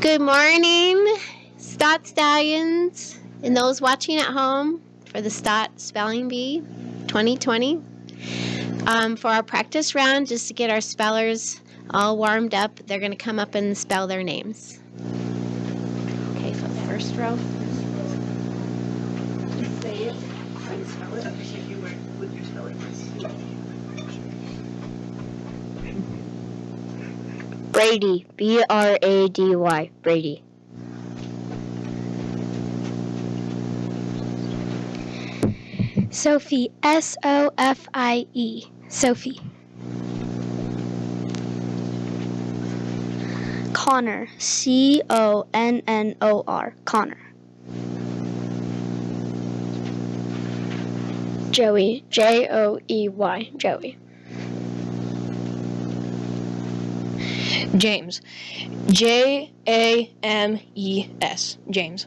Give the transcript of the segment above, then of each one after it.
Good morning, Stott Stallions, and those watching at home for the Stott Spelling Bee 2020. For our practice round, just to get our spellers all warmed up, they're going to come up and spell their names. Okay, for the first row. Say it. Try to spell it. If you were with your spelling bee. Brady, B-R-A-D-Y, Brady. Sophie, S-O-F-I-E, Sophie. Connor, C-O-N-N-O-R, Connor. Joey, J-O-E-Y, Joey. James, J-A-M-E-S, James.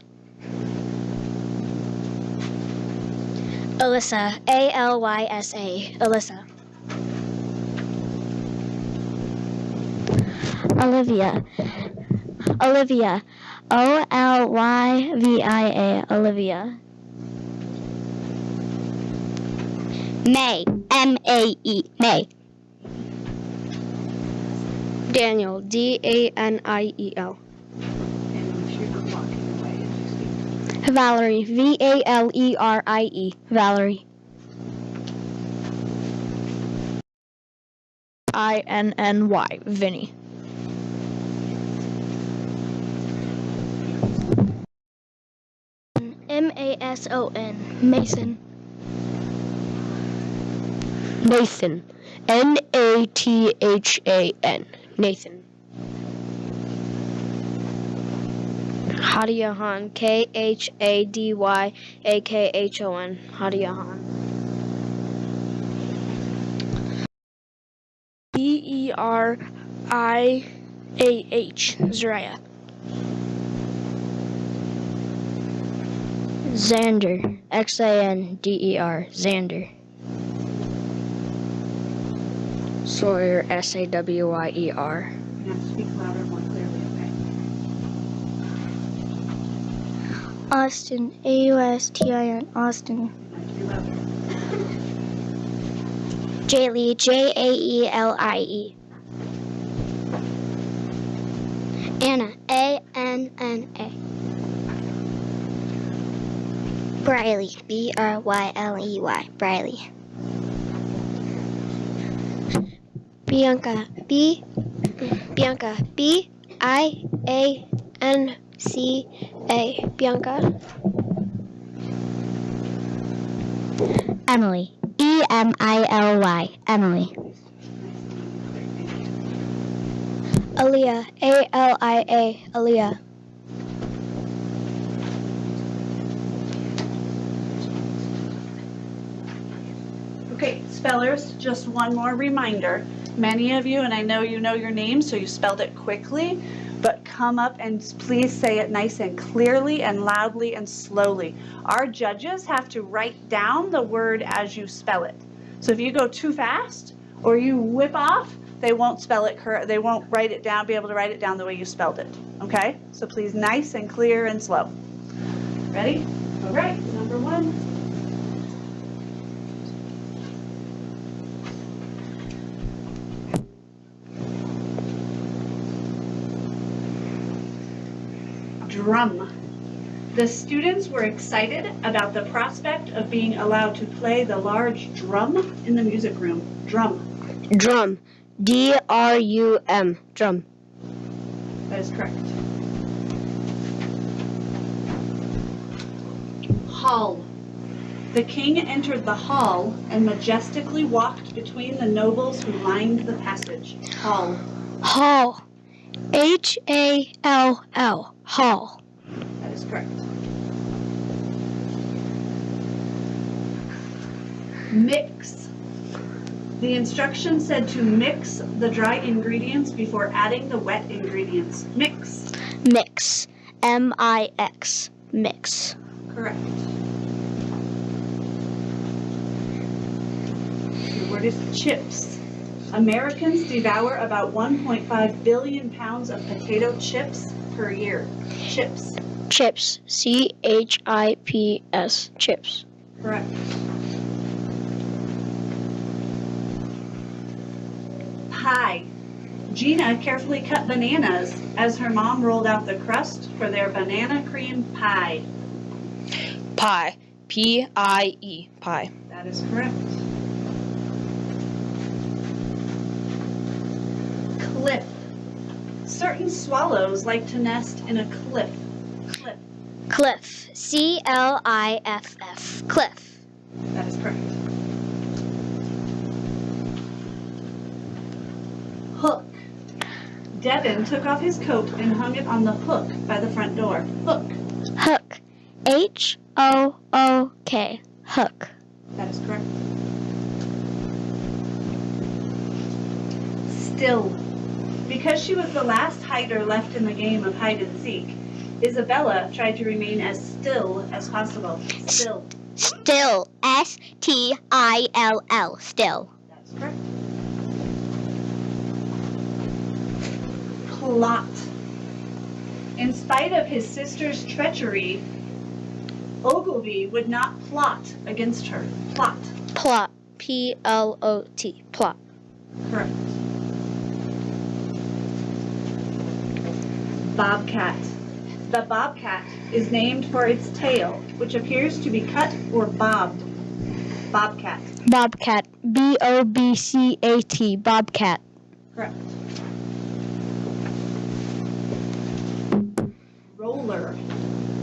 Alyssa, A-L-Y-S-A, Alyssa. Olivia, O-L-Y-V-I-A, Olivia. May, M-A-E, May. Daniel, D-A-N-I-E-L. And if you're not walking away, if you speak. Valerie, V-A-L-E-R-I-E, Valerie. I-N-N-Y, Vinny. M-A-S-O-N, Mason. Nathan, N-A-T-H-A-N, Nathan. Hadiyahan, K-H-A-D-Y-A-K-H-O-N, Hadiyahan. B-E-R-I-A-H, Zariah. Xander, X-A-N-D-E-R, Xander. Sawyer, S-A-W-Y-E-R. You have to speak louder, more clearly, okay? Austin, A-U-S-T-I-N, Austin. You have to be louder. Jaylee, J-A-E-L-I-E. Anna, A-N-N-A. Briley, B-R-Y-L-E-Y, Briley. Bianca, B-I-A-N-C-A, Bianca. Emily, E-M-I-L-Y, Emily. Aaliyah, A-L-I-A, Aaliyah. Okay, spellers, just one more reminder. Many of you, and I know you know your name, so you spelled it quickly, but come up and please say it nice and clearly and loudly and slowly. Our judges have to write down the word as you spell it. So if you go too fast or you whip off, they won't spell it correct. They won't write it down, be able to write it down the way you spelled it. Okay? So please, nice and clear and slow. Ready? All right, number one. Drum. The students were excited about the prospect of being allowed to play the large drum in the music room. Drum. Drum, D-R-U-M, drum. That is correct. Hall. The king entered the hall and majestically walked between the nobles who lined the passage. Hall. Hall, H-A-L-L, Hall. That is correct. Mix. The instruction said to mix the dry ingredients before adding the wet ingredients. Mix. Mix, M-I-X, mix. Correct. The word is chips. Americans devour about 1.5 billion pounds of potato chips per year? Chips. Chips. CHIPS. Chips. Correct. Pie. Gina carefully cut bananas as her mom rolled out the crust for their banana cream pie. Pie. P-I-E. Pie. That is correct. Cliff. Certain swallows like to nest in a cliff. Cliff. Cliff. CLIFF. Cliff. That is correct. Hook. Devin took off his coat and hung it on the hook by the front door. Hook. Hook. HOOK. Hook. That is correct. Still. Because she was the last hider left in the game of hide and seek, Isabella tried to remain as still as possible. Still. Still. STILL. Still. That's correct. Plot. In spite of his sister's treachery, Ogilvy would not plot against her. Plot. Plot. PLOT. Plot. Correct. Bobcat. The bobcat is named for its tail, which appears to be cut or bobbed. Bobcat. Bobcat. BOBCAT. Bobcat. Correct. Roller.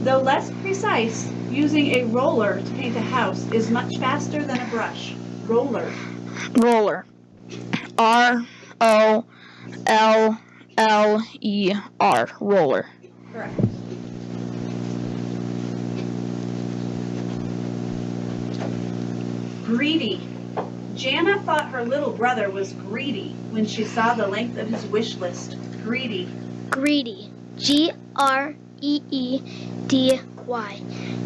Though less precise, using a roller to paint a house is much faster than a brush. Roller. Roller. R-O-L-L-E-R. Roller. Correct. Greedy. Jana thought her little brother was greedy when she saw the length of his wish list. Greedy. Greedy. GREEDY.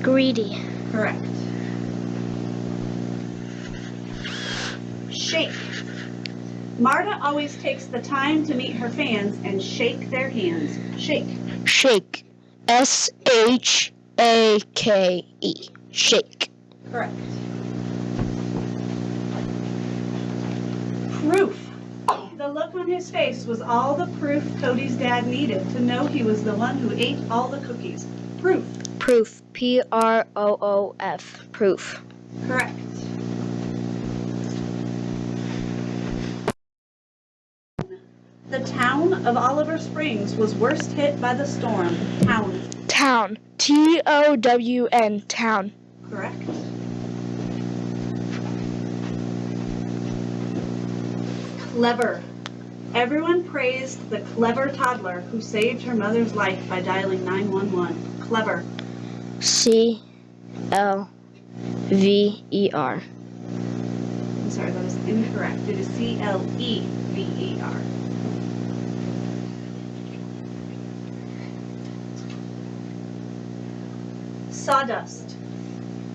Greedy. Correct. Shake. Marta always takes the time to meet her fans and shake their hands. Shake. Shake. SHAKE. Shake. Correct. Proof. The look on his face was all the proof Cody's dad needed to know he was the one who ate all the cookies. Proof. Proof. PROOF. Proof. Correct. The town of Oliver Springs was worst hit by the storm. Town. Town. TOWN. Town. Correct. Clever. Everyone praised the clever toddler who saved her mother's life by dialing 911. Clever. CLVER. I'm sorry, that is incorrect. It is CLEVER. Sawdust.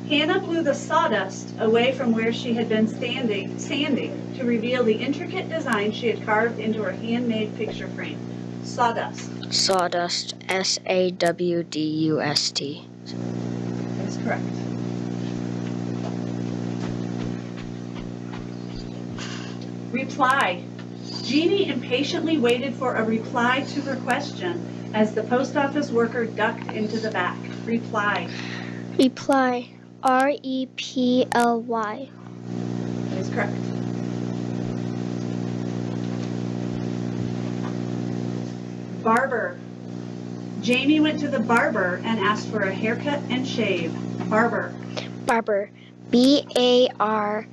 Hannah blew the sawdust away from where she had been standing to reveal the intricate design she had carved into her handmade picture frame. Sawdust. Sawdust. SAWDUST. That's correct. Reply. Jeannie impatiently waited for a reply to her question as the post office worker ducked into the back. Reply. Reply. REPLY. That is correct. Barber. Jamie went to the barber and asked for a haircut and shave. Barber. Barber. BARBER.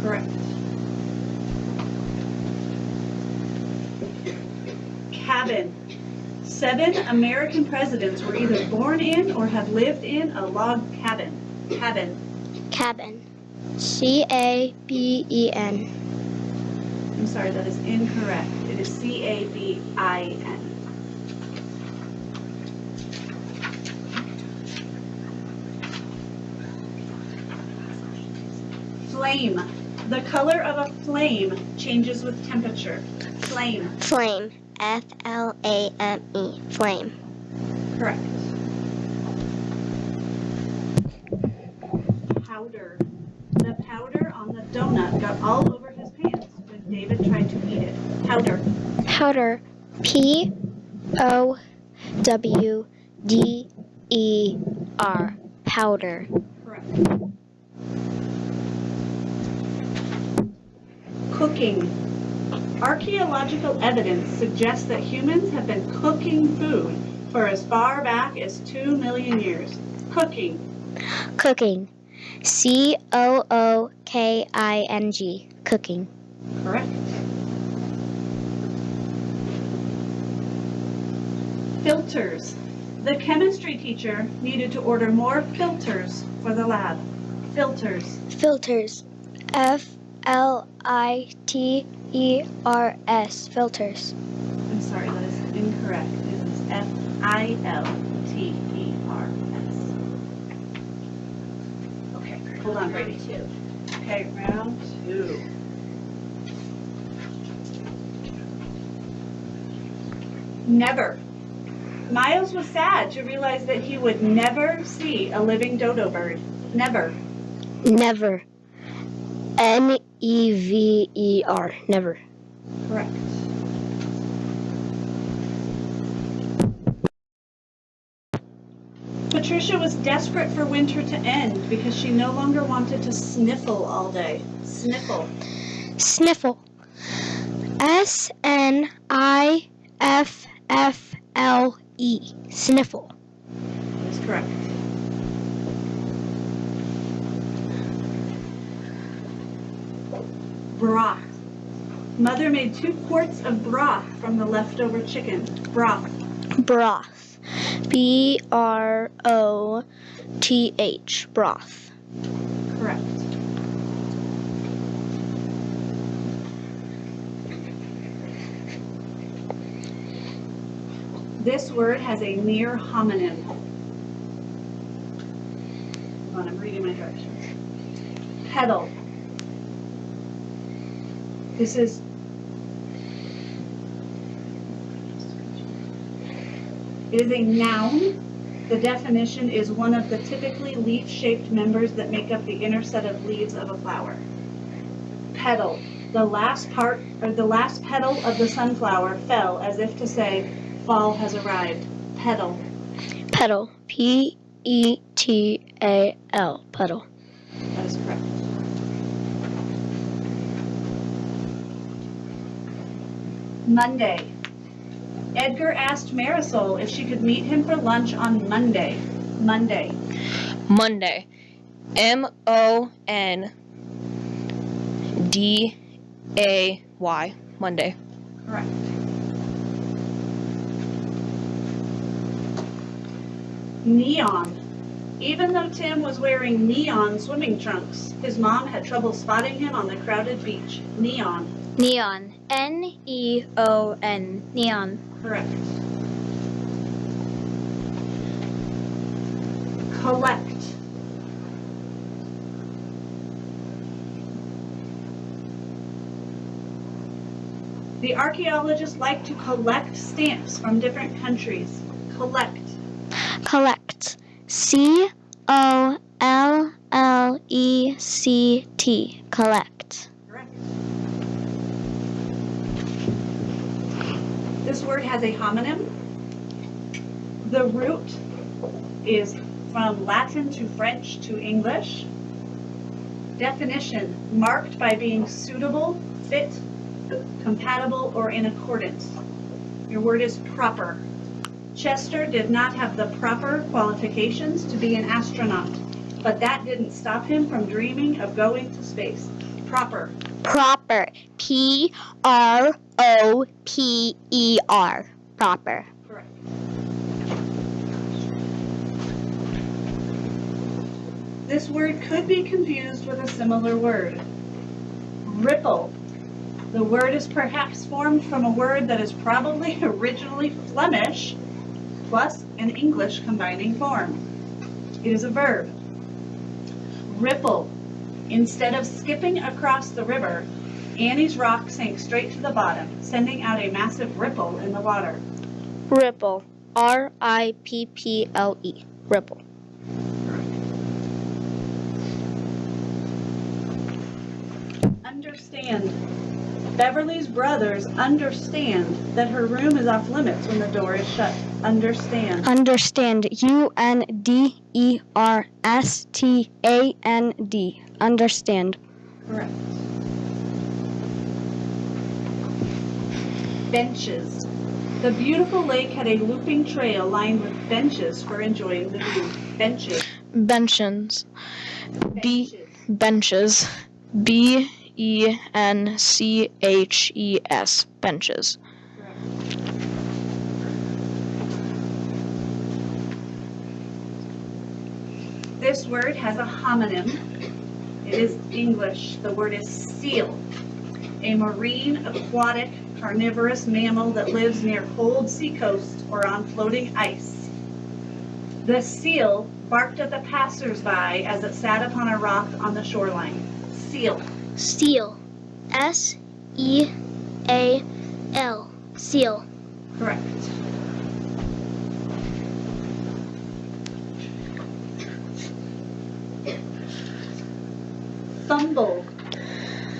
Correct. Cabin. 7 American presidents were either born in or have lived in a log cabin. Cabin. Cabin. CABEN. I'm sorry, that is incorrect. It is CABIN. Flame. The color of a flame changes with temperature. Flame. Flame. F-L-A-M-E. Flame. Correct. Powder. The powder on the donut got all over his pants when David tried to eat it. Powder. Powder. P-O-W-D-E-R. Powder. Correct. Cooking. Archaeological evidence suggests that humans have been cooking food for as far back as 2 million years. Cooking. Cooking. C-O-O-K-I-N-G. Cooking. Correct. Filters. The chemistry teacher needed to order more filters for the lab. Filters. Filters. F-L-I-T-E-R-S. Filters. I'm sorry, that is incorrect. It is F-I-L-T-E-R-S. Okay, hold on, Brady. Okay, round 2. Never. Miles was sad to realize that he would never see a living dodo bird. Never. Never. N-E-V-E-R. Never. Correct. Patricia was desperate for winter to end because she no longer wanted to sniffle all day. Sniffle. Sniffle. S-N-I-F-F-L-E. Sniffle. That is correct. Broth. Mother made 2 quarts of broth from the leftover chicken. Broth. Broth. B-R-O-T-H. Broth. Correct. This word has a near homonym. Hold on, I'm reading my directions. Pedal. This is It is a noun. The definition is one of the typically leaf-shaped members that make up the inner set of leaves of a flower. Petal. The last petal of the sunflower fell as if to say, fall has arrived. Petal. Petal. P-E-T-A-L. Petal. That is correct. Monday. Edgar asked Marisol if she could meet him for lunch on Monday. Monday. Monday. M-O-N-D-A-Y. Monday. Correct. Neon. Even though Tim was wearing neon swimming trunks, his mom had trouble spotting him on the crowded beach. Neon. Neon. N-E-O-N. Neon. Correct. Collect. The archaeologists like to collect stamps from different countries. Collect. Collect. C-O-L-L-E-C-T. Collect. Correct. This word has a homonym. The root is from Latin to French to English. Definition: marked by being suitable, fit, compatible, or in accordance. Your word is proper. Chester did not have the proper qualifications to be an astronaut, but that didn't stop him from dreaming of going to space. Proper. Proper. P-R-O-P-E-R. Proper. Correct. This word could be confused with a similar word. Ripple. The word is perhaps formed from a word that is probably originally Flemish, plus an English combining form. It is a verb. Ripple. Instead of skipping across the river, Annie's rock sank straight to the bottom, sending out a massive ripple in the water. Ripple. R-I-P-P-L-E. Ripple. Understand. Beverly's brothers understand that her room is off limits when the door is shut. Understand. Understand. U-N-D-E-R-S-T-A-N-D. Understand. Correct. Benches. The beautiful lake had a looping trail lined with benches for enjoying the view. Benches. Benches. Benches. Benches. B-E-N-C-H-E-S. Benches. Correct. This word has a homonym. It is English. The word is seal, a marine, aquatic, carnivorous mammal that lives near cold seacoasts or on floating ice. The seal barked at the passers-by as it sat upon a rock on the shoreline. Seal. Seal. S-E-A-L. Seal. Correct. Fumble.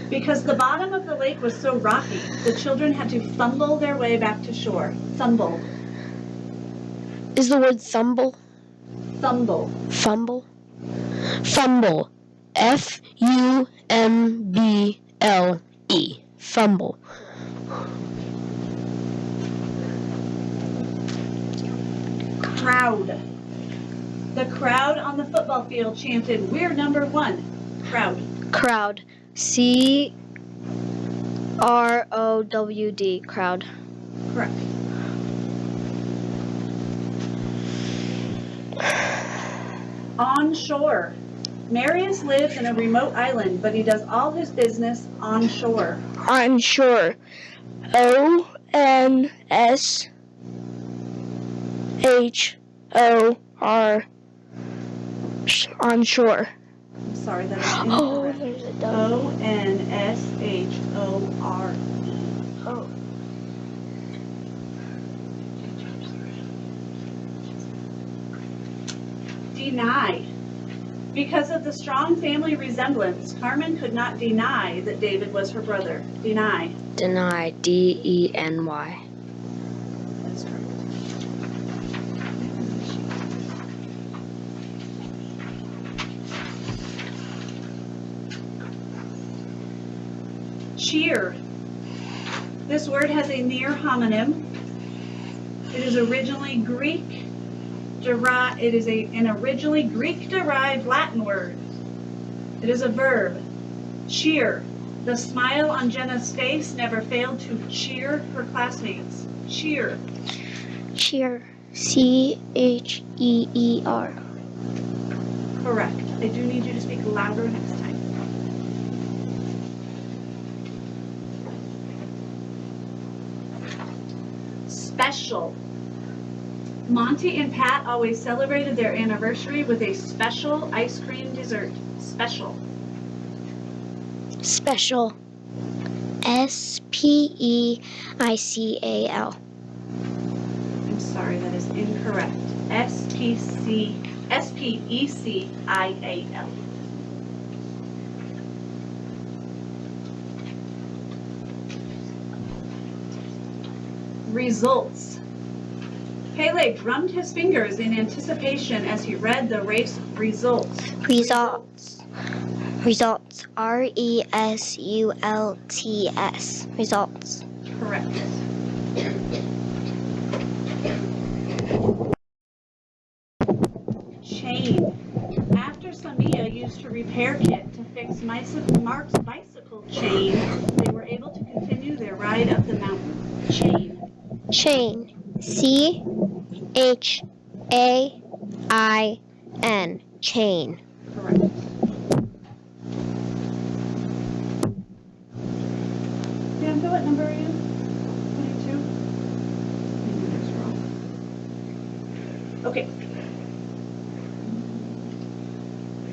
Because the bottom of the lake was so rocky, the children had to fumble their way back to shore. Fumble. Is the word thumble? Fumble. Fumble? Fumble. F-U-M-B-L-E. Fumble. Crowd. The crowd on the football field chanted, "We're number one." Crowd. Crowd. C-R-O-W-D. Crowd. Correct. On shore. Marius lives in a remote island, but he does all his business on shore. On shore. O-N-S-H-O-R. On shore. I'm sorry, that is Oh, incorrect. there's a W. O-N-S-H-O-R-E. Oh. Deny. Because of the strong family resemblance, Carmen could not deny that David was her brother. Deny. Deny. D-E-N-Y. That's correct. Cheer. This word has a near homonym. It is originally Greek derived. It is an originally Greek-derived Latin word. It is a verb. Cheer. The smile on Jenna's face never failed to cheer her classmates. Cheer. Cheer. C-H-E-E-R. Correct. I do need you to speak louder next time. Special. Monty and Pat always celebrated their anniversary with a special ice cream dessert. Special. Special. S-P-E-I-C-A-L. I'm sorry, that is incorrect. S-P-E-C-I-A-L. Results. Pele drummed his fingers in anticipation as he read the race results. Results. Results. R-E-S-U-L-T-S. Results. Correct. Chain. After Samia used her repair kit to fix Mark's bicycle chain, they were able to continue their ride up the mountain. Chain. Chain. C-H-A-I-N. Chain. Correct. Bianca, what number are you? 22? Maybe that's wrong. Okay.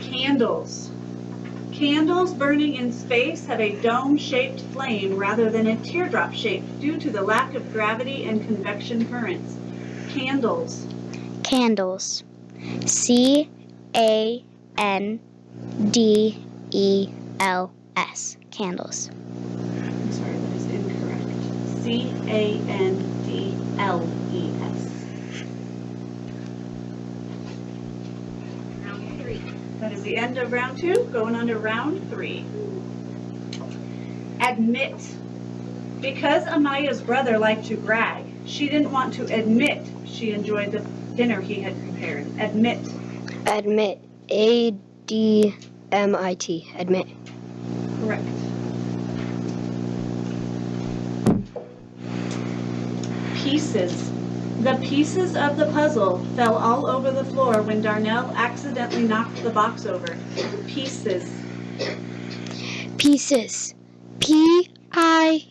Candles. Candles burning in space have a dome-shaped flame rather than a teardrop shape due to the lack of gravity and convection currents. Candles. Candles. C-A-N-D-E-L-S. Candles. I'm sorry, that is incorrect. C-A-N-D-L-E-S. Round 3. That is the end of round 2. Going on to round 3. Admit. Because Amaya's brother liked to brag, she didn't want to admit she enjoyed the dinner he had prepared. Admit. Admit. A-D-M-I-T. Admit. Correct. Pieces. The pieces of the puzzle fell all over the floor when Darnell accidentally knocked the box over. Pieces. Pieces. P-I-E-S-E-S.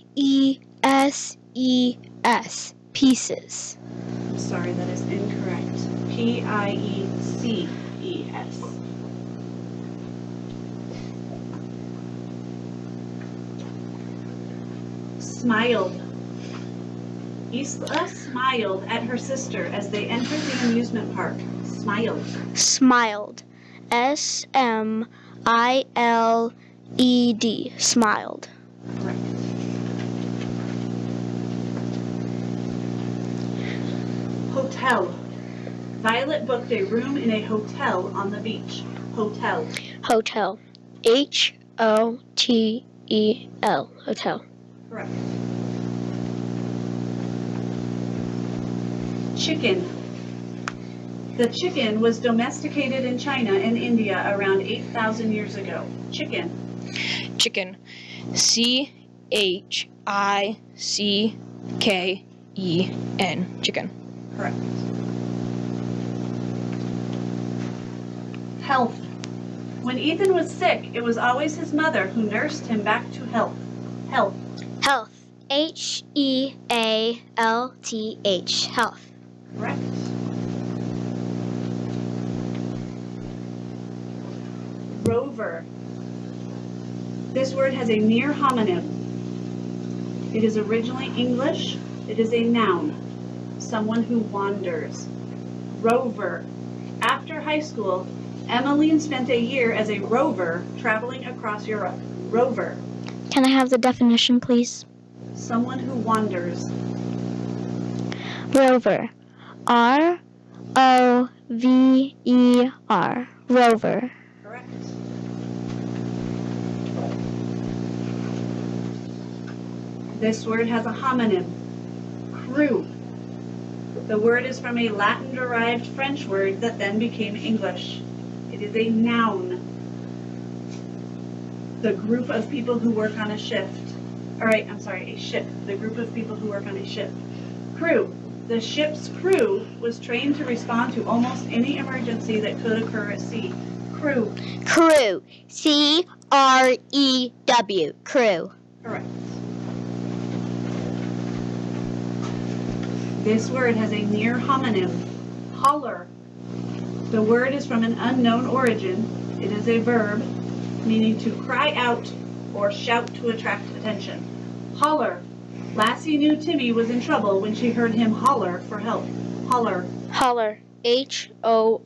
Pieces. Sorry, that is incorrect. P-I-E-C-E-S. Smiled. Isla smiled at her sister as they entered the amusement park. Smiled. Smiled. S-M-I-L-E-D. Smiled. Correct. Hotel. Violet booked a room in a hotel on the beach. Hotel. Hotel. H-O-T-E-L. Hotel. Correct. Chicken. The chicken was domesticated in China and India around 8,000 years ago. Chicken. Chicken. C-H-I-C-K-E-N. Chicken. Correct. Health. When Ethan was sick, it was always his mother who nursed him back to health. Health. Health. H-E-A-L-T-H. Health. Correct. Rover. This word has a near homonym. It is originally English. It is a noun. Someone who wanders. Rover. After high school, Emmeline spent a year as a rover traveling across Europe. Rover. Can I have the definition, please? Someone who wanders. Rover. R-O-V-E-R. Rover. Correct. This word has a homonym. Crew. The word is from a Latin-derived French word that then became English. It is a noun. The group of people who work on a shift. A ship. The group of people who work on a ship. Crew. The ship's crew was trained to respond to almost any emergency that could occur at sea. Crew. Crew. C-R-E-W. Crew. Correct. This word has a near homonym. Holler. The word is from an unknown origin. It is a verb meaning to cry out or shout to attract attention. Holler. Lassie knew Timmy was in trouble when she heard him holler for help. Holler. Holler. H-O-L-L-A-R.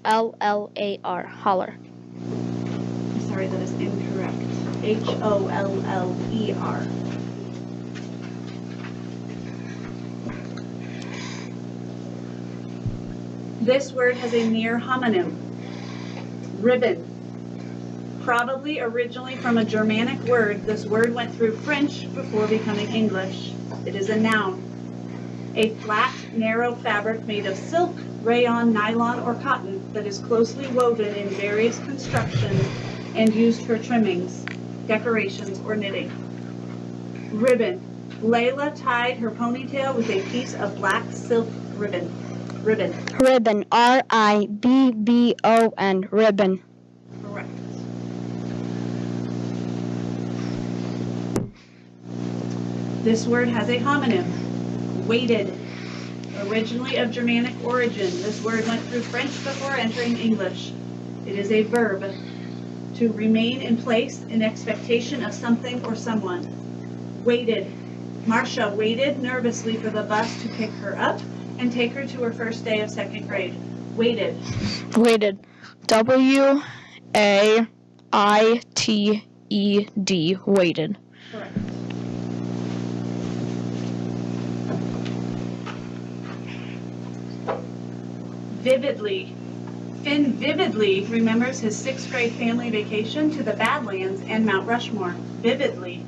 Holler. I'm sorry, that is incorrect. H-O-L-L-E-R. This word has a near homonym. Ribbon. Probably originally from a Germanic word, this word went through French before becoming English. It is a noun. A flat, narrow fabric made of silk, rayon, nylon, or cotton that is closely woven in various constructions and used for trimmings, decorations, or knitting. Ribbon. Layla tied her ponytail with a piece of black silk ribbon. Ribbon. Ribbon. R-I-B-B-O-N. Ribbon. Correct. This word has a homonym. Weighted. Originally of Germanic origin, this word went through French before entering English. It is a verb To remain in place in expectation of something or someone. Waited. Marcia waited nervously for the bus to pick her up and take her to her first day of second grade. Waited. Waited. W-A-I-T-E-D. Waited. Correct. Vividly. Finn vividly remembers his sixth grade family vacation to the Badlands and Mount Rushmore. Vividly.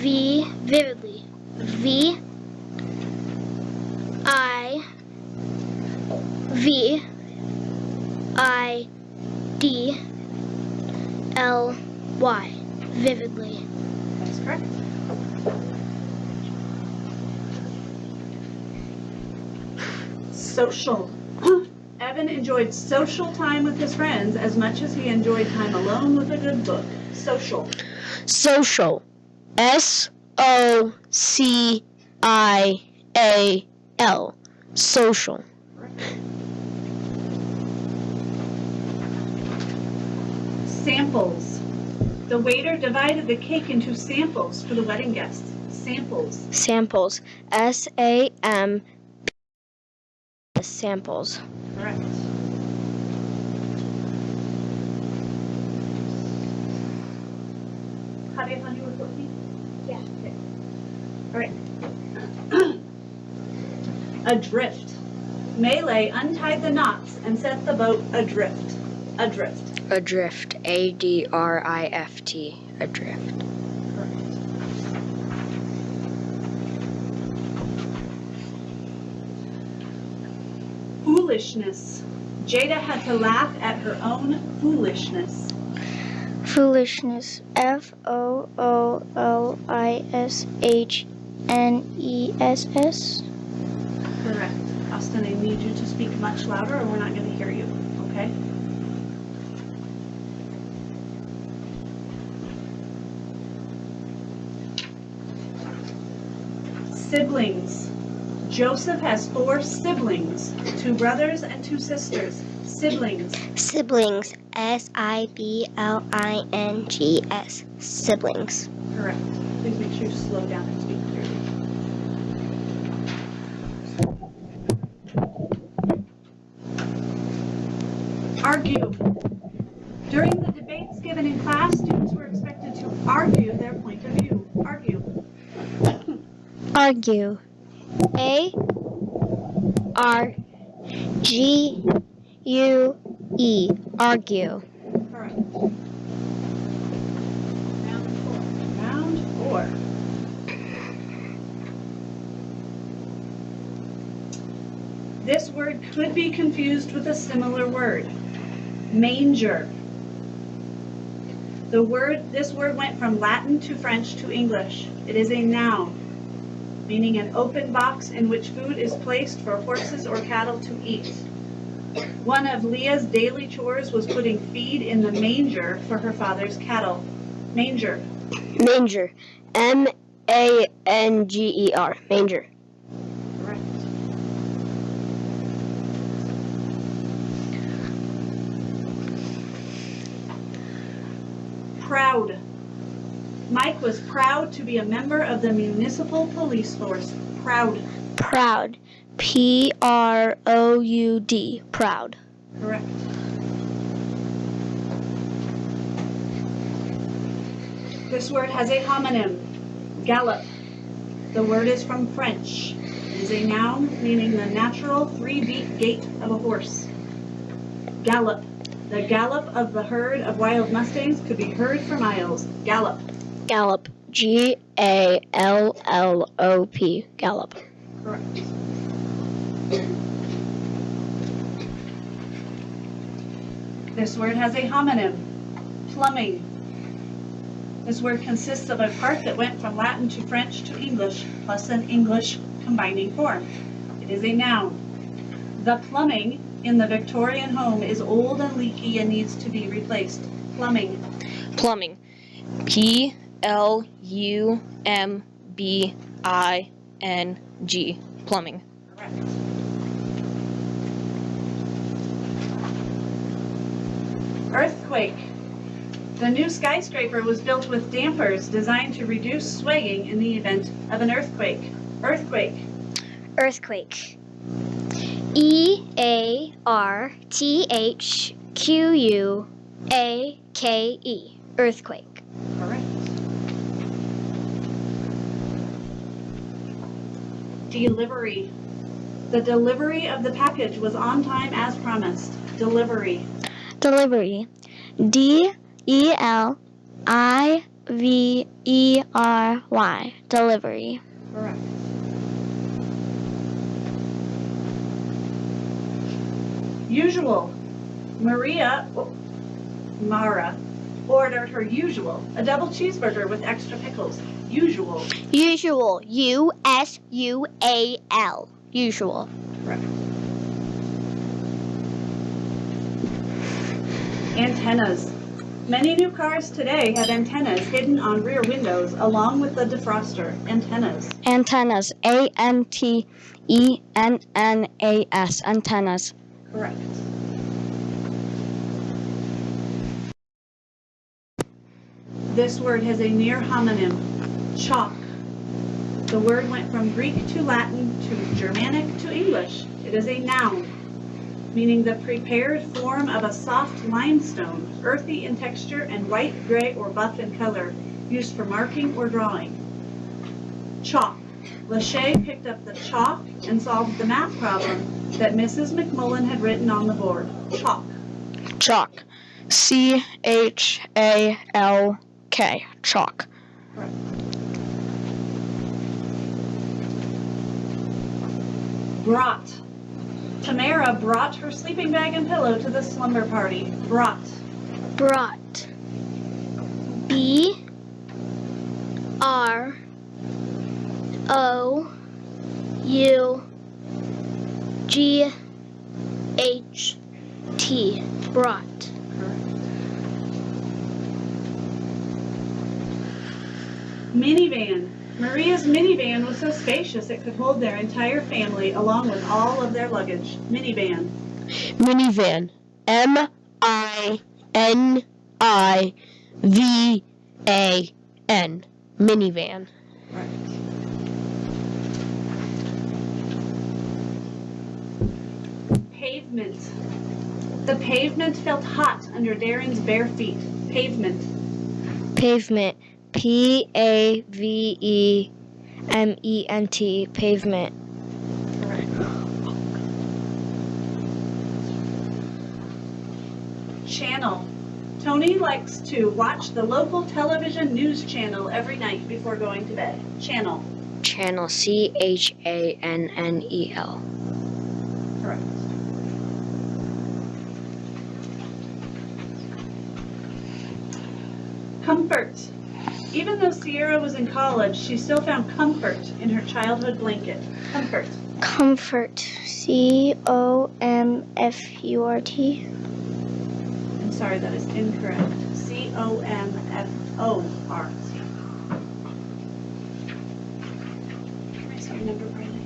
Vividly. V-I-V-I-D-L-Y. Vividly. That's correct. Social. Evan enjoyed social time with his friends as much as he enjoyed time alone with a good book. Social. Social. S-O-C-I-A-L. Social. Samples. The waiter divided the cake into samples for the wedding guests. Samples. Samples. S-A-M. Samples. Correct. Have you fun with cooking? Yeah. Okay. All right. Adrift. Melee untied the knots and set the boat adrift. Adrift. Adrift. A-D-R-I-F-T. Adrift. Foolishness. Jada had to laugh at her own foolishness. Foolishness. F-O-O-L-I-S-H-N-E-S-S. Correct. Austin, I need you to speak much louder or we're not going to hear you, okay? Siblings. Joseph has 4 siblings, 2 brothers and 2 sisters. Siblings. Siblings. S-I-B-L-I-N-G-S. Siblings. Correct. Please make sure you slow down and speak clearly. Argue. During the debates given in class, students were expected to argue their point of view. Argue. Argue. A-R-G-U-E. Argue. Correct. Round 4. This word could be confused with a similar word. Manger. This word went from Latin to French to English. It is a noun, meaning an open box in which food is placed for horses or cattle to eat. One of Leah's daily chores was putting feed in the manger for her father's cattle. Manger. Manger. M-A-N-G-E-R. Manger. Correct. Proud. Mike was proud to be a member of the municipal police force. Proud. Proud. P-R-O-U-D. Proud. Correct. This word has a homonym. Gallop. The word is from French. It is a noun meaning the natural 3-beat gait of a horse. Gallop. The gallop of the herd of wild mustangs could be heard for miles. Gallop. Gallop. G-A-L-L-O-P. Gallop. Correct. This word has a homonym. Plumbing. This word consists of a part that went from Latin to French to English, plus an English combining form. It is a noun. The plumbing in the Victorian home is old and leaky and needs to be replaced. Plumbing. Plumbing. P-L-U-M-B-I-N-G. Plumbing. Correct. Earthquake. The new skyscraper was built with dampers designed to reduce swaying in the event of an earthquake. Earthquake. Earthquake. EARTHQUAKE. Earthquake. Correct. Delivery. The delivery of the package was on time as promised. Delivery. Delivery. DELIVERY. Delivery. Correct. Usual. Mara ordered her usual, a double cheeseburger with extra pickles. Usual. Usual. USUAL. Usual. Correct. Antennas. Many new cars today have antennas hidden on rear windows along with the defroster. Antennas. Antennas. ANTENNAS. Antennas. Correct. This word has a near homonym. Chalk. The word went from Greek to Latin to Germanic to English. It is a noun, meaning the prepared form of a soft limestone, earthy in texture and white, gray, or buff in color, used for marking or drawing. Chalk. Lachey picked up the chalk and solved the math problem that Mrs. McMullen had written on the board. Chalk. Chalk. CHALK. Chalk. Brought. Tamara brought her sleeping bag and pillow to the slumber party. Brought. Brought. BROUGHT. Brought. Minivan. Maria's minivan was so spacious it could hold their entire family along with all of their luggage. Minivan. Minivan. MINIVAN. Minivan. Pavement. The pavement felt hot under Darren's bare feet. Pavement. Pavement. PAVEMENT. Pavement. Channel. Tony likes to watch the local television news channel every night before going to bed. Channel. Channel. CHANNEL. Correct. Comfort. Even though Sierra was in college, she still found comfort in her childhood blanket. Comfort. Comfort. COMFURT. I'm sorry, that is incorrect. COMFORT. Can I see your number, Bradley?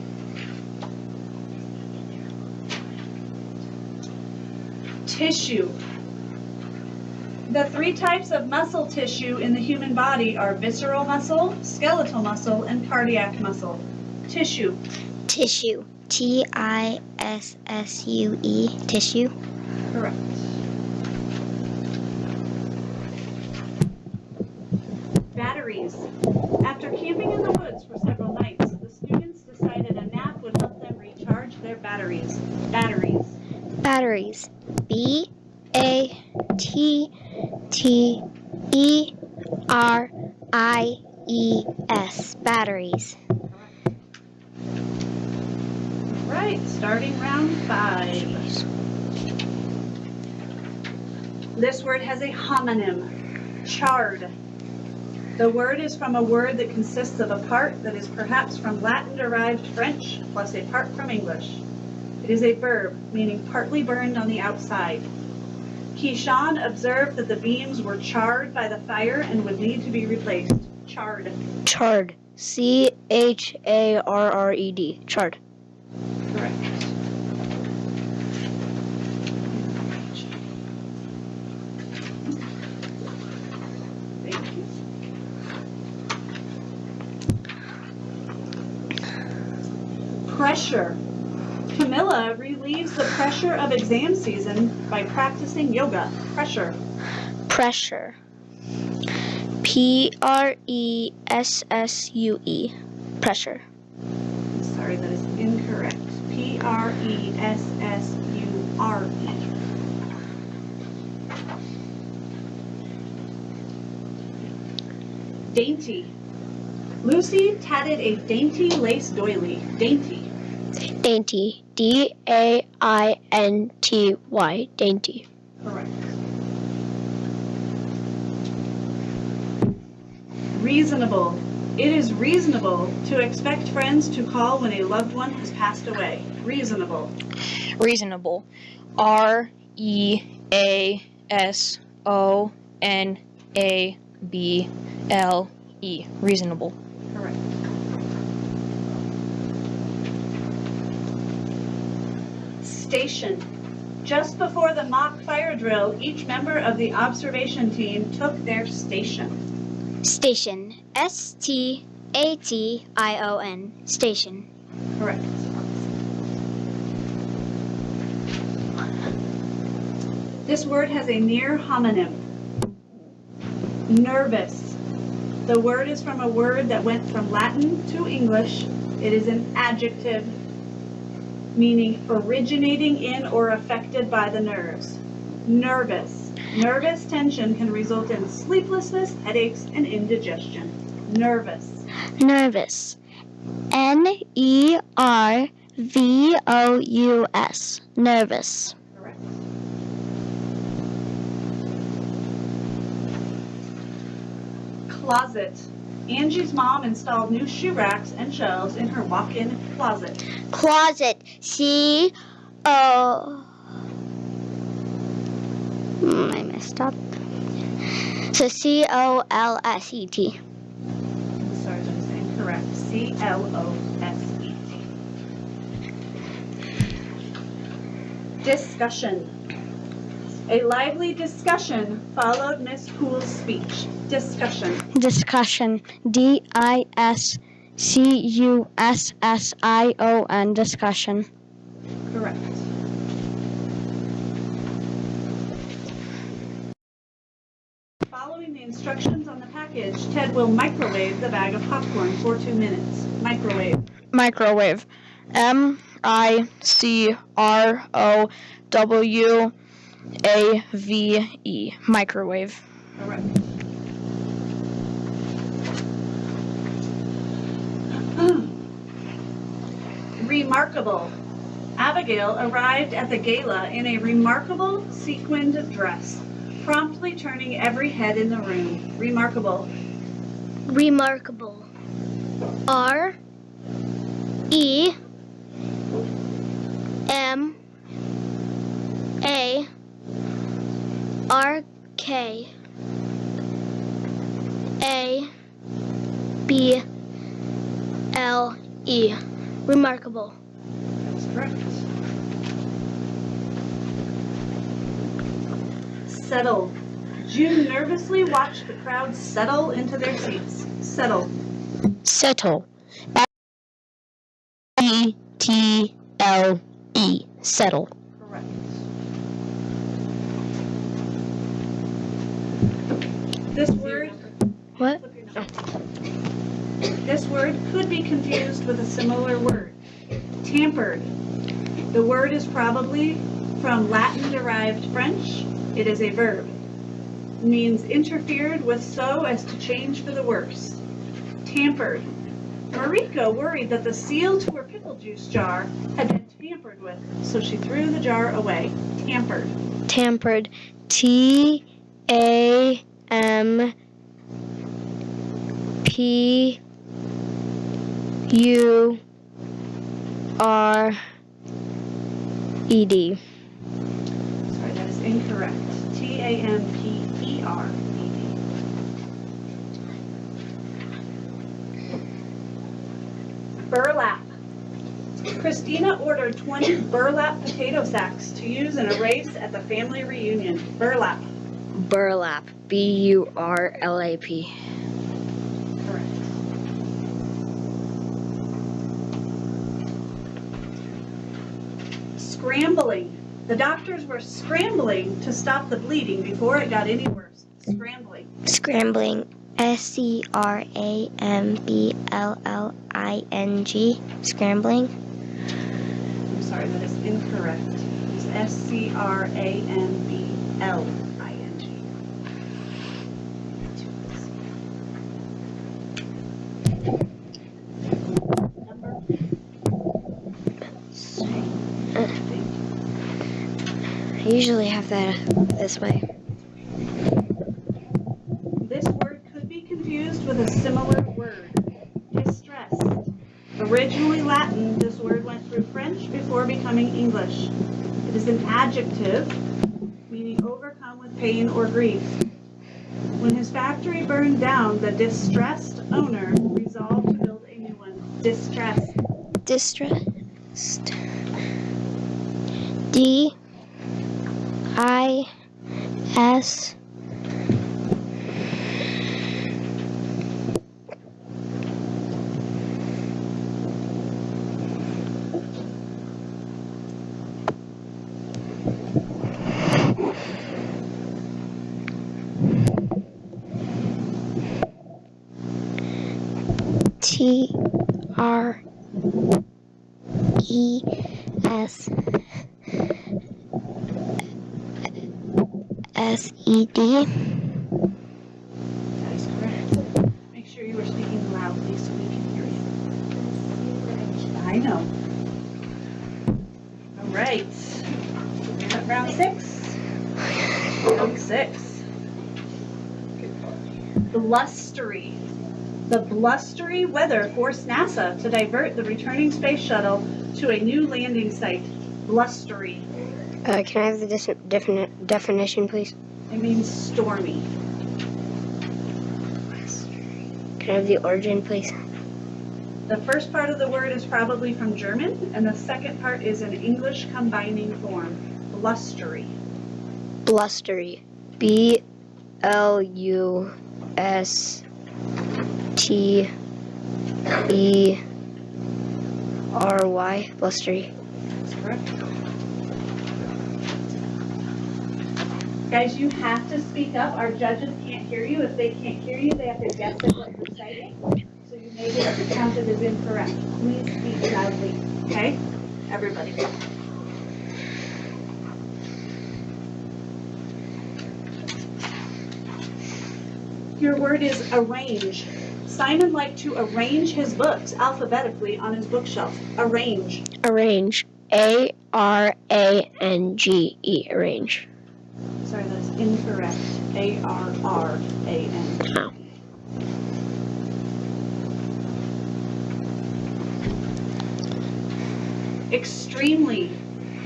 Tissue. The three types of muscle tissue in the human body are visceral muscle, skeletal muscle, and cardiac muscle. Tissue. Tissue. TISSUE. Tissue. Correct. Batteries. After camping in the woods for several nights, the students decided a nap would help them recharge their batteries. Batteries. Batteries. BATTERIES. Batteries. Right, starting round 5. This word has a homonym. Charred. The word is from a word that consists of a part that is perhaps from Latin-derived French plus a part from English. It is a verb, meaning partly burned on the outside. Keyshawn observed that the beams were charred by the fire and would need to be replaced. Charred. Charred. CHARRED. Charred. Correct. Pressure. Camilla relieves the pressure of exam season by practicing yoga. Pressure. Pressure. Pressue. Pressure. Sorry, that is incorrect. Pressure. Dainty. Lucy tatted a dainty lace doily. Dainty. Dainty. Dainty. Dainty. Correct. Reasonable. It is reasonable to expect friends to call when a loved one has passed away. Reasonable. Reasonable. Reasonable. Reasonable. Correct. Station. Just before the mock fire drill, each member of the observation team took their station. Station. Station. Station. Correct. This word has a near homonym. Nervous. The word is from a word that went from Latin to English. It is an adjective meaning originating in or affected by the nerves. Nervous. Nervous tension can result in sleeplessness, headaches, and indigestion. Nervous. Nervous. Nervous. Nervous. Correct. Closet. Angie's mom installed new shoe racks and shelves in her walk-in closet. Closet. I messed up. So COLSET. Sorry, that is incorrect. CLOSET. Discussion. A lively discussion followed Miss Poole's speech. Discussion. Discussion. DISCUSSION. Discussion. Correct. Following the instructions on the package, Ted will microwave the bag of popcorn for 2 minutes. Microwave. Microwave. MICROWAVE. Microwave. Correct. Remarkable. Abigail arrived at the gala in a remarkable sequined dress, promptly turning every head in the room. Remarkable. Remarkable. REMARKABLE. Remarkable. That's correct. Settle. June nervously watched the crowd settle into their seats. Settle. Settle. SETLE. Settle. Correct. This word. What? This word could be confused with a similar word. Tampered. The word is probably from Latin-derived French. It is a verb. Means interfered with so as to change for the worse. Tampered. Marika worried that the seal to her pickle juice jar had been tampered with, so she threw the jar away. Tampered. Tampered. TAMPURED. Sorry, that is incorrect. TAMPERED. Burlap. Christina ordered 20 burlap potato sacks to use in a race at the family reunion. Burlap. Burlap. BURLAP. Correct. scrambling. The doctors were scrambling to stop the bleeding before it got any worse. Scrambling. Scrambling. SCRAMBLLING. Scrambling. I'm sorry, that is incorrect. It's SCRAMBLING. I usually have that this way. This word could be confused with a similar word, distressed. Originally Latin, this word went through French before becoming English. It is an adjective meaning overcome with pain or grief. When his factory burned down, the distressed owner resolved to build a new one. Distressed. Distressed. DIS. TRESSED. That is correct. Make sure you are speaking loudly so we can hear you. I know. All right. We're at round 6. Round 6. Blustery. The blustery weather forced NASA to divert the returning space shuttle to a new landing site. Blustery. Can I have the definition, please? It means stormy. Can I have the origin, please? The first part of the word is probably from German, and the second part is an English combining form. Blustery. Blustery. BLUSTERY. Blustery. That's correct. Guys, you have to speak up. Our judges can't hear you. If they can't hear you, they have to guess at what you're saying. So you may get counted as incorrect. Please speak loudly. Okay? Everybody. Your word is arrange. Simon liked to arrange his books alphabetically on his bookshelf. Arrange. Arrange. ARANGE. Arrange. Sorry, that's incorrect. ARRANGE. Oh. Extremely.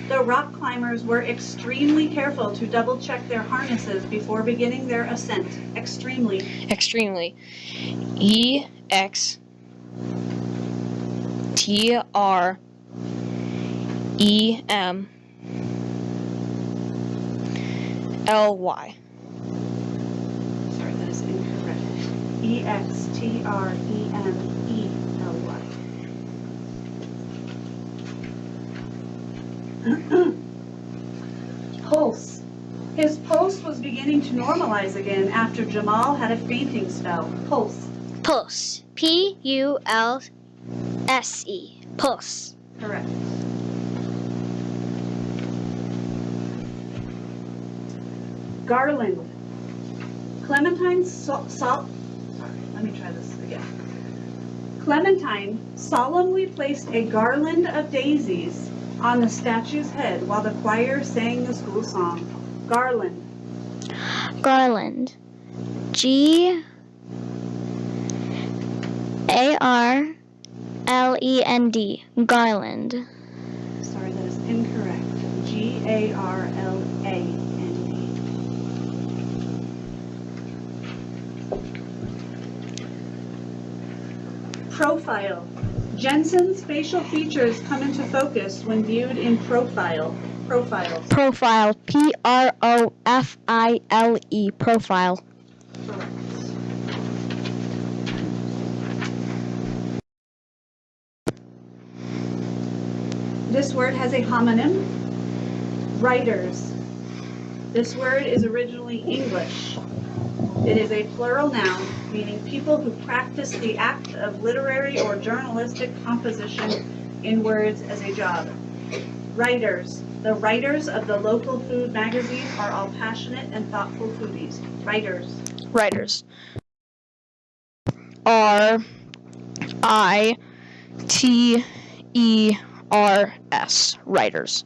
The rock climbers were extremely careful to double check their harnesses before beginning their ascent. Extremely. Extremely. EXTREMLY. Sorry, that is incorrect. EXTREMELY. Pulse. His pulse was beginning to normalize again after Jamal had a fainting spell. Pulse. Pulse. PULSE. Pulse. Correct. Garland. Clementine Clementine solemnly placed a garland of daisies on the statue's head while the choir sang the school song. Garland. Garland. GARLEND. Garland. Sorry, that is incorrect. GARLAND. Profile. Jensen's facial features come into focus when viewed in profile. Profiles. Profile. PROFILE. Profile. Correct. This word has a homonym. Writers. This word is originally English. It is a plural noun, meaning people who practice the act of literary or journalistic composition in words as a job. Writers. The writers of the local food magazine are all passionate and thoughtful foodies. Writers. Writers. RITERS. Writers.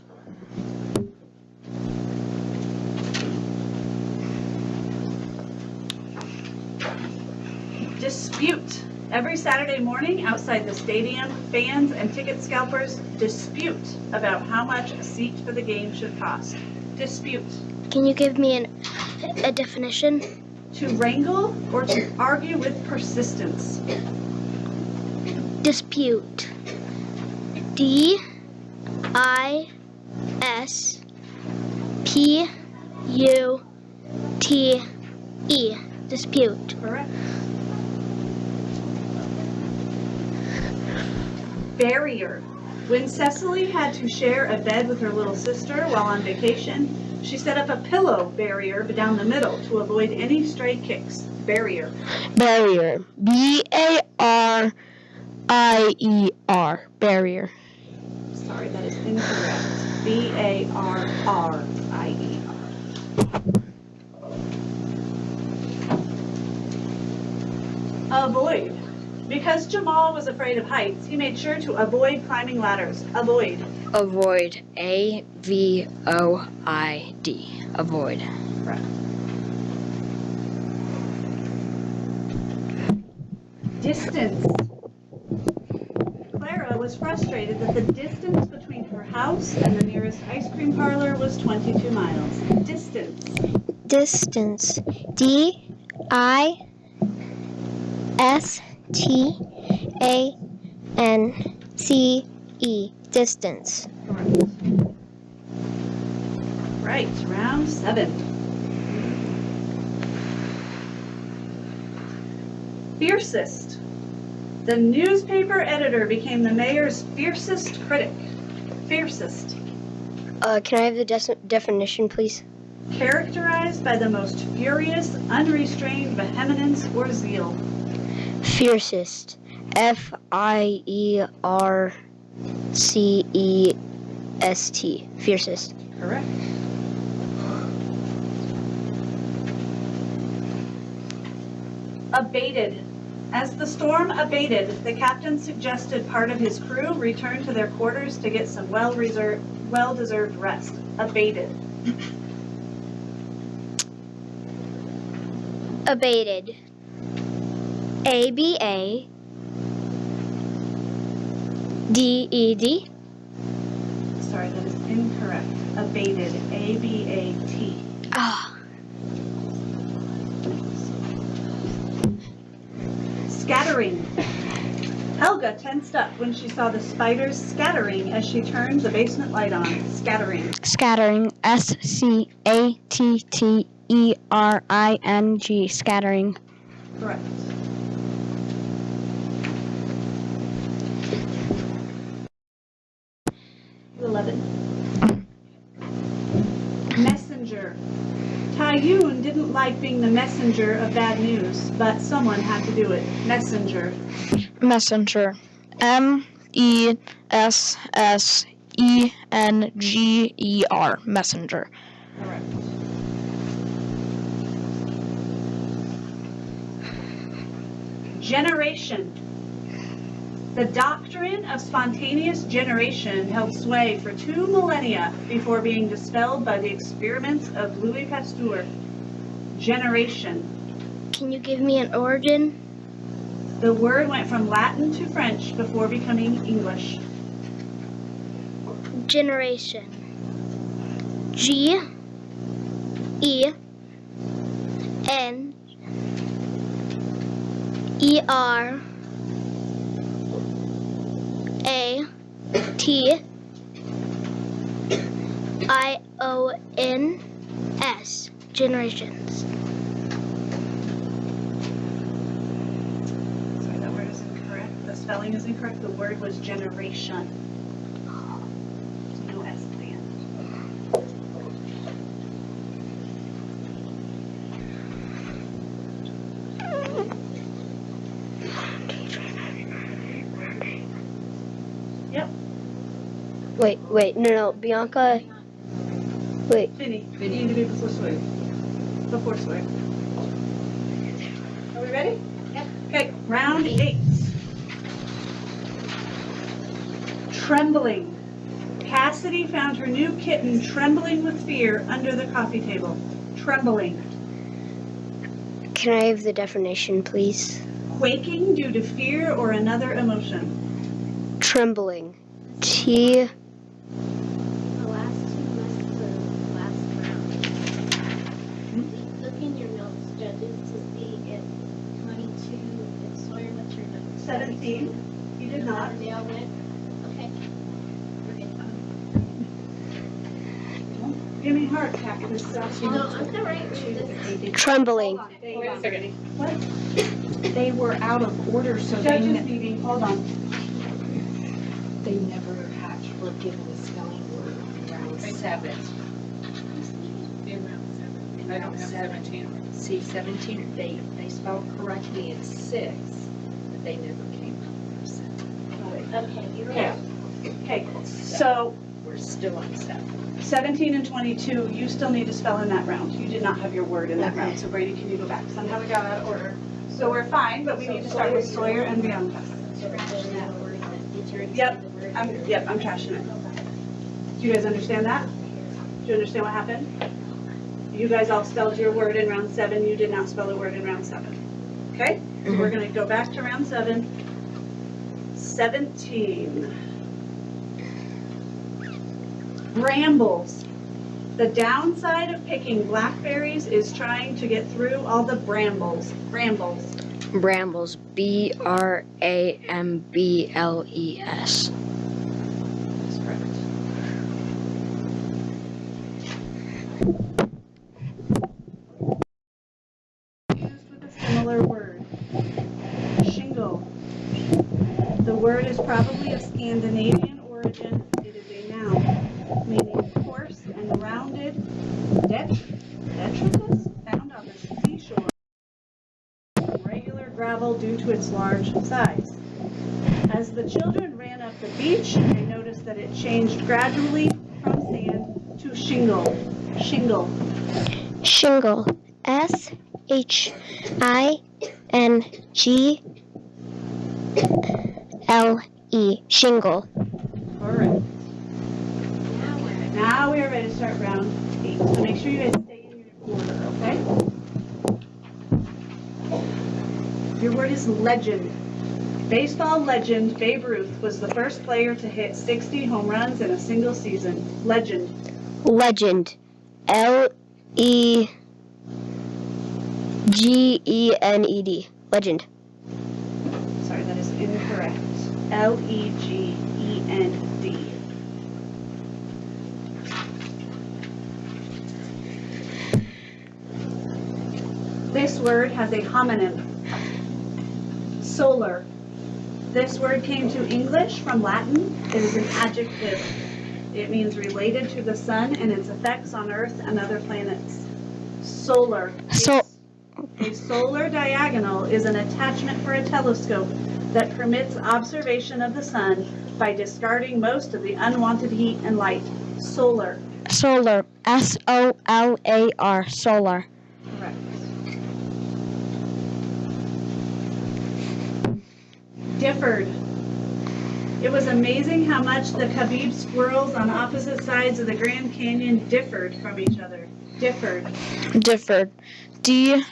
Dispute. Every Saturday morning outside the stadium, fans and ticket scalpers dispute about how much a seat for the game should cost. Dispute. Can you give me a definition? To wrangle or to argue with persistence. Dispute. DISPUTE. Dispute. Correct. Barrier. When Cecily had to share a bed with her little sister while on vacation, she set up a pillow barrier down the middle to avoid any stray kicks. Barrier. Barrier. BARIER. Barrier. Sorry, that is incorrect. BARRIER. Avoid. Because Jamal was afraid of heights, he made sure to avoid climbing ladders. Avoid. Avoid. AVOID. Avoid. Correct. Distance. Clara was frustrated that the distance between her house and the nearest ice cream parlor was 22 miles. Distance. Distance. DISTANCE. Distance. Right, round 7. Fiercest. The newspaper editor became the mayor's fiercest critic. Fiercest. Can I have the definition, please? Characterized by the most furious, unrestrained vehemence or zeal. Fiercest. FIERCEST. Fiercest. Correct. Abated. As the storm abated, the captain suggested part of his crew return to their quarters to get some well-deserved rest. Abated. Abated. ABADED. Sorry, that is incorrect. Abated. ABAT. Ah. Scattering. Helga tensed up when she saw the spiders scattering as she turned the basement light on. Scattering. Scattering. SCATTERING. Scattering. Correct. Messenger. Tayoon didn't like being the messenger of bad news, but someone had to do it. Messenger. Messenger. MESSENGER. Messenger. Correct. Generation. The doctrine of spontaneous generation held sway for 2 millennia before being dispelled by the experiments of Louis Pasteur. Generation. Can you give me an origin? The word went from Latin to French before becoming English. Generation. GENERATIONS. Generations. Sorry, that word is incorrect. The spelling is incorrect. The word was generation. No S at the end. Wait, no, Bianca. Wait, Finny, you need to be before Sawyer. Before Sawyer. Are we ready? Yep. Okay, round 8. Trembling. Cassidy found her new kitten trembling with fear under the coffee table. Trembling. can I have the definition, please? Quaking due to fear or another emotion. Trembling. T. The last two must the last round. Look in your notes, judges, to see if 22, if Sawyer, what's your number? 17. You did not. They all went? Okay. Give me heart attack this stuff. No, I'm the right read. Trembling. Hold on, Wait hold a on. second. What? They were out of order, so Judges meeting, hold on. they never were given a spelling word around 7. I don't have 17. See, 17, they spelled correctly in 6, but they never came up with 7. Okay, you're Okay. right. Okay, so We're still on 7. 17 and 22, you still need to spell in that round. You did not have your word in that round, so Brady, can you go back? Somehow we got out of order. So we're fine, but we need to start with Sawyer and Bianca. Yep, I'm trashing it. Do you guys understand that? Do you understand what happened? You guys all spelled your word in round 7, you did not spell a word in round 7. Okay? So we're gonna go back to round 7. 17. Brambles. The downside of picking blackberries is trying to get through all the brambles. Brambles. Brambles. BRAMBLES. That's correct. Used with a similar word. Shingle. The word is probably of Scandinavian origin. It is a noun, meaning coarse and rounded detritus found on the seashore. Regular gravel due to its large size. As the children ran up the beach, they noticed that it changed gradually from sand to shingle. Shingle. Shingle. SHINGLE. Shingle. All right. Now we are ready to start round 8. So make sure you guys stay in your order, okay? Your word is legend. Baseball legend Babe Ruth was the first player to hit 60 home runs in a single season. Legend. Legend. LEGENED. Legend. Sorry, that is incorrect. LEGEND. This word has a homonym. Solar. This word came to English from Latin. It is an adjective. It means related to the sun and its effects on Earth and other planets. Solar. A solar diagonal is an attachment for a telescope that permits observation of the sun by discarding most of the unwanted heat and light. Solar. Solar. SOLAR. Solar. Correct. Differed. It was amazing how much the Khabib squirrels on opposite sides of the Grand Canyon differed from each other. Differed. Differed. DIFFERED.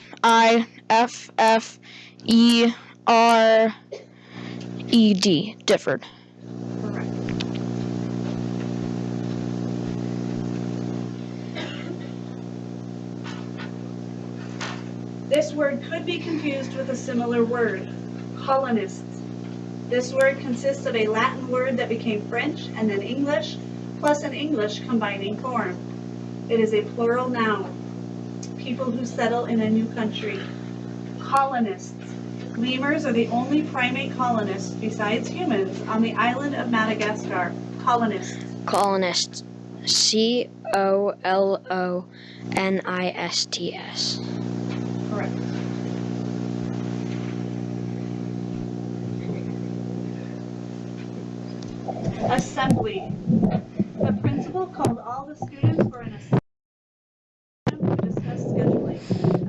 Differed. Correct. This word could be confused with a similar word. Colonists. This word consists of a Latin word that became French and then English, plus an English combining form. It is a plural noun. People who settle in a new country. Colonists. Lemurs are the only primate colonists besides humans on the island of Madagascar. Colonists. Colonists. COLONISTS. Correct. Assembly. The principal called all the students for an assembly to discuss scheduling.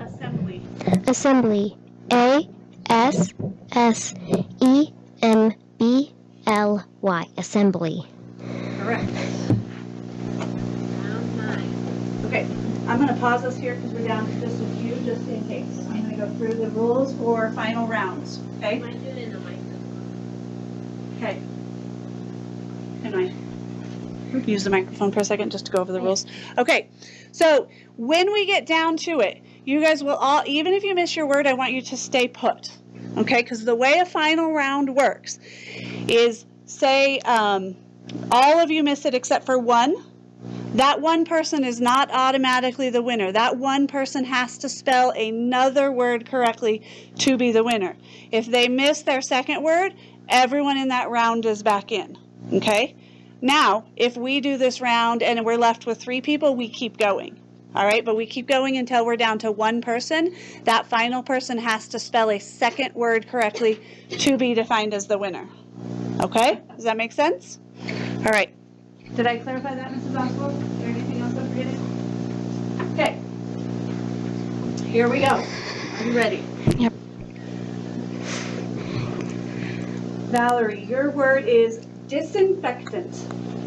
Assembly. Assembly. A-S-S-E-M-B-L-Y. Assembly. Correct. Round 9. Okay, I'm going to pause us here because we're down to just a few, just in case. I'm going to go through the rules for final rounds, okay? Am I doing the microphone? Okay. Can I use the microphone for a second just to go over the rules? Okay, so when we get down to it, you guys will all, even if you miss your word, I want you to stay put, okay? Because the way a final round works is, say, all of you miss it except for one. That one person is not automatically the winner. That one person has to spell another word correctly to be the winner. If they miss their second word, everyone in that round is back in, okay? Now, if we do this round and we're left with 3 people, we keep going, all right? But we keep going until we're down to one person. That final person has to spell a second word correctly to be defined as the winner, okay? Does that make sense? All right. Did I clarify that, Mrs. Oswald? Is there anything else I'm forgetting? Okay. Here we go. Are you ready? Yep. Valerie, your word is disinfectant.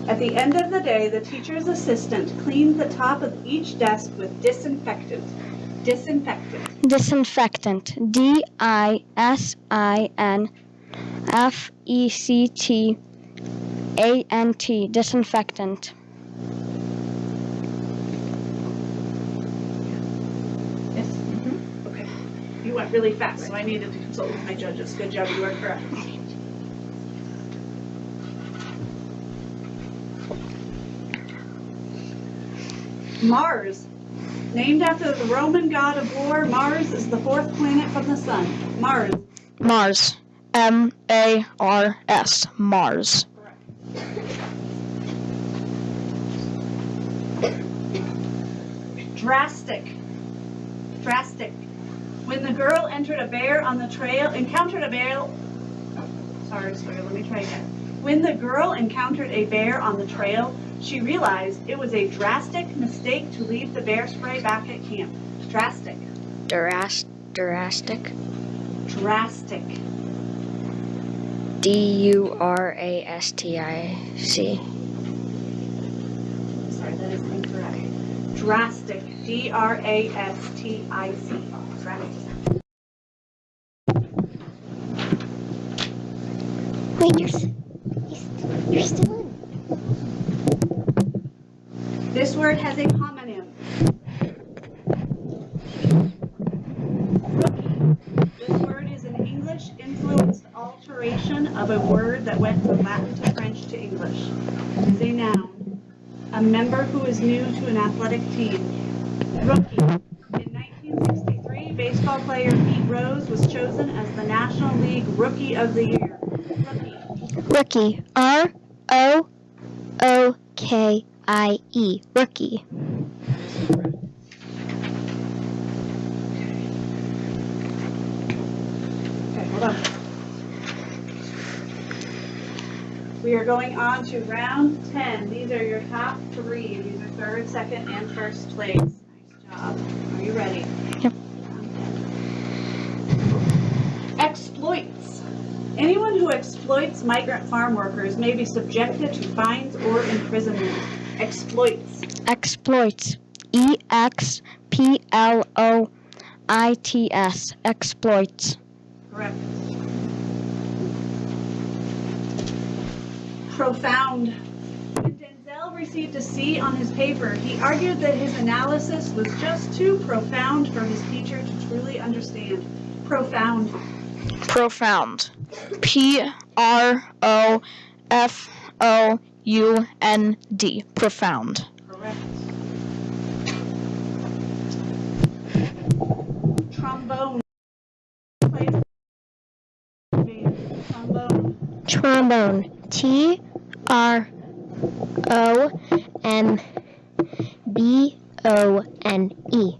At the end of the day, the teacher's assistant cleans the top of each desk with disinfectant. Disinfectant. Disinfectant. D-I-S-I-N-F-E-C-T-A-N-T. Disinfectant. Yes? Okay. You went really fast, so I needed to consult with my judges. Good job, you are correct. Mars. Named after the Roman god of war, Mars is the 4th planet from the sun. Mars. Mars. M-A-R-S. Mars. Drastic. Drastic. When the girl encountered a bear on the trail, let me try again. When the girl encountered a bear on the trail, she realized it was a drastic mistake to leave the bear spray back at camp. Drastic. Drastic. Drastic. D-U-R-A-S-T-I-C. Sorry, that is incorrect. Drastic. D-R-A-S-T-I-C. Drastic. Wait, you're still in. This word has a homonym. Rookie. This word is an English-influenced alteration of a word that went from Latin to French to English. It is a noun. A member who is new to an athletic team. Rookie. In 1963, baseball player Pete Rose was chosen as the National League Rookie of the Year. Rookie. Rookie. R-O-O-K-I-E. Rookie. Okay, hold on. We are going on to round 10. These are your top 3. These are 3rd, 2nd, and 1st place. Nice job. Are you ready? Yep. Exploits. Anyone who exploits migrant farm workers may be subjected to fines or imprisonment. Exploits. Exploits. E-X-P-L-O-I-T-S. Exploits. Correct. Profound. When Denzel received a C on his paper, he argued that his analysis was just too profound for his teacher to truly understand. Profound. Profound. P-R-O-F-O-U-N-D. Profound. Correct. Trombone. Trombone. Trombone. T-R-O-M-B-O-N-E.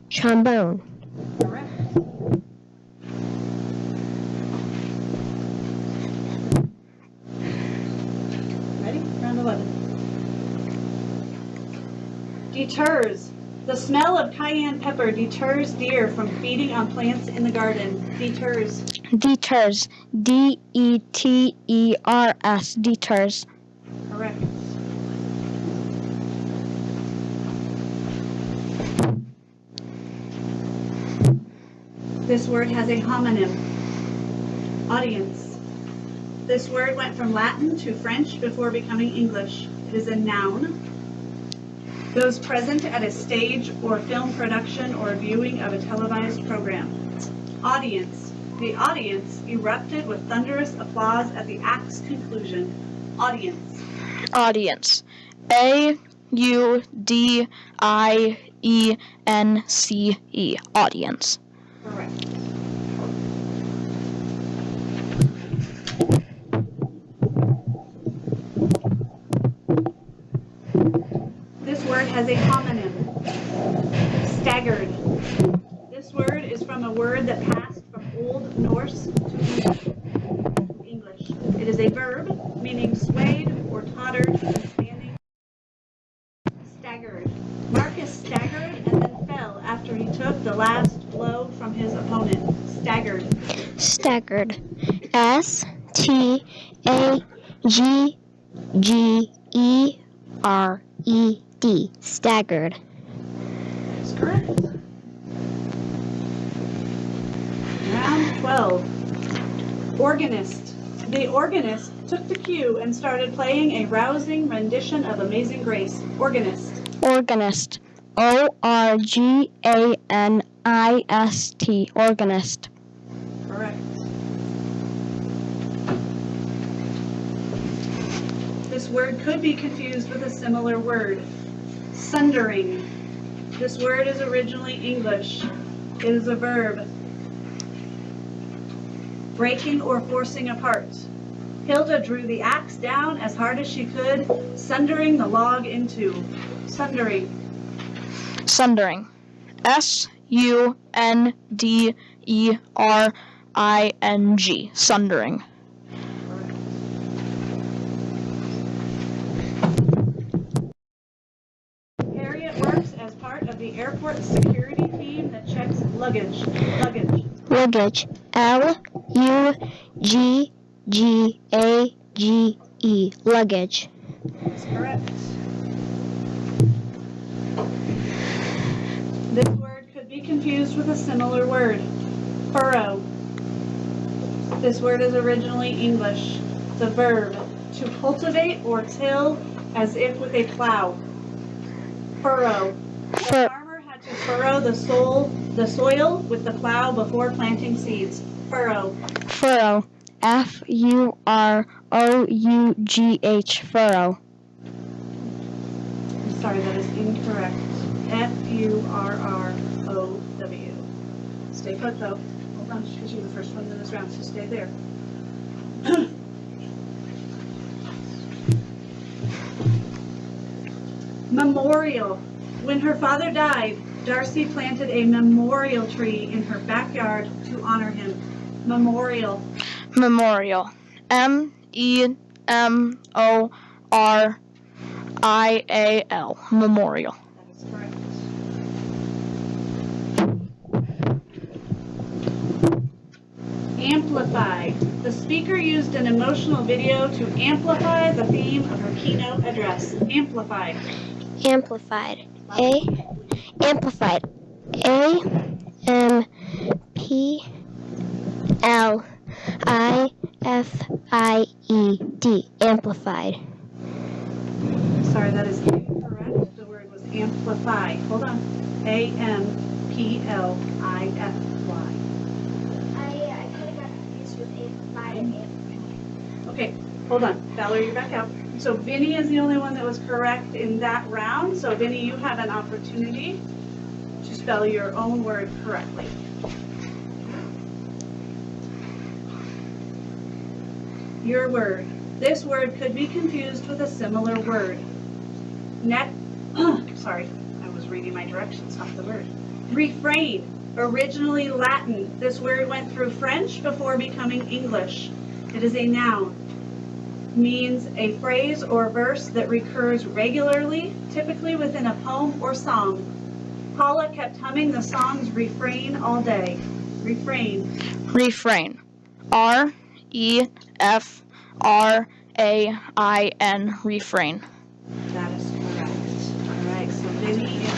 Trombone. Correct. Ready? Round 11. Deters. The smell of cayenne pepper deters deer from feeding on plants in the garden. Deters. Deters. D-E-T-E-R-S. Deters. Correct. This word has a homonym. Audience. This word went from Latin to French before becoming English. It is a noun. Those present at a stage or film production or viewing of a televised program. Audience. The audience erupted with thunderous applause at the act's conclusion. Audience. Audience. A-U-D-I-E-N-C-E. Audience. Correct. This word has a homonym. Staggered. This word is from a word that passed from Old Norse to English. It is a verb meaning swayed or tottered when standing. Staggered. Marcus staggered and then fell after he took the last blow from his opponent. Staggered. Staggered. S-T-A-G-G-E-R-E-D. Staggered. That's correct. Round 12. Organist. The organist took the cue and started playing a rousing rendition of Amazing Grace. Organist. Organist. O-R-G-A-N-I-S-T. Organist. Correct. This word could be confused with a similar word. Sundering. This word is originally English. It is a verb. Breaking or forcing apart. Hilda drew the axe down as hard as she could, sundering the log in two. Sundering. Sundering. S-U-N-D-E-R-I-N-G. Sundering. Harriet works as part of the airport security team that checks luggage. Luggage. Luggage. L-U-G-G-A-G-E. Luggage. That's correct. This word could be confused with a similar word. Furrow. This word is originally English. The verb, to cultivate or till as if with a plow. Furrow. The farmer had to furrow the soil with the plow before planting seeds. Furrow. Furrow. F-U-R-O-U-G-H. Furrow. I'm sorry, that is incorrect. F-U-R-R-O-W. Stay put though. Hold on, because you're the first one in this round, so stay there. Memorial. When her father died, Darcy planted a memorial tree in her backyard to honor him. Memorial. Memorial. M-E-M-O-R-I-A-L. Memorial. That is correct. Amplify. The speaker used an emotional video to amplify the theme of her keynote address. Amplify. Amplified. Amplified. A-M-P-L-I-F-I-E-D. Amplified. Sorry, that is incorrect. The word was amplify. Hold on. A-M-P-L-I-F-Y. I kind of got confused with amplified and amplified. Okay, hold on. Valerie, you're back out. So Vinny is the only one that was correct in that round. So Vinny, you have an opportunity to spell your own word correctly. Your word. This word could be confused with a similar word. Sorry, I was reading my directions, not the word. Refrain. Originally Latin. This word went through French before becoming English. It is a noun. means a phrase or verse that recurs regularly, typically within a poem or song. Paula kept humming the song's refrain all day. Refrain. Refrain. R-E-F-R-A-I-N. Refrain. That is correct. All right, so Vinny is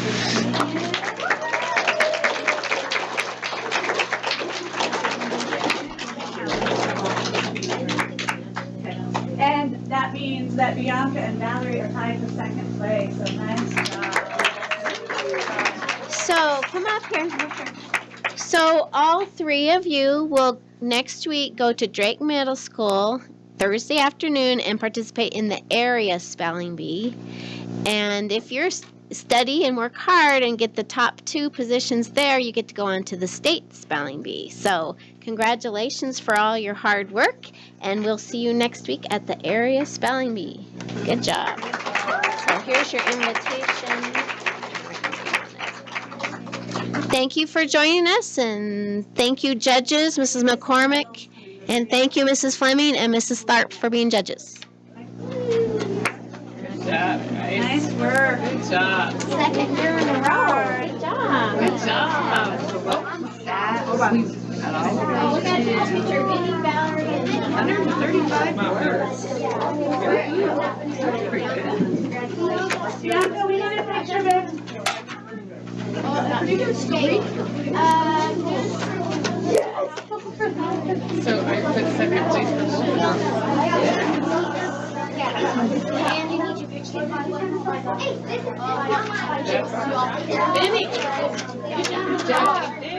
and that means that Bianca and Valerie are tied for second place. So nice job. So come up here. So all three of you will next week go to Drake Middle School Thursday afternoon and participate in the area spelling bee. And if you're study and work hard and get the top 2 positions there, you get to go on to the state spelling bee. So congratulations for all your hard work, and we'll see you next week at the area spelling bee. Good job. So here's your invitation. Thank you for joining us, and thank you judges, Mrs. McCormick, and thank you Mrs. Fleming and Mrs. Tharp for being judges. Good job, guys. Nice work. Good job. Second year in a row. Good job. Good job. Hold on. Look at the picture, Vinny, Valerie, and 135 words. Bianca, we need a picture, babe. So I put second place for both of them. And you need your picture. Vinny. Good job.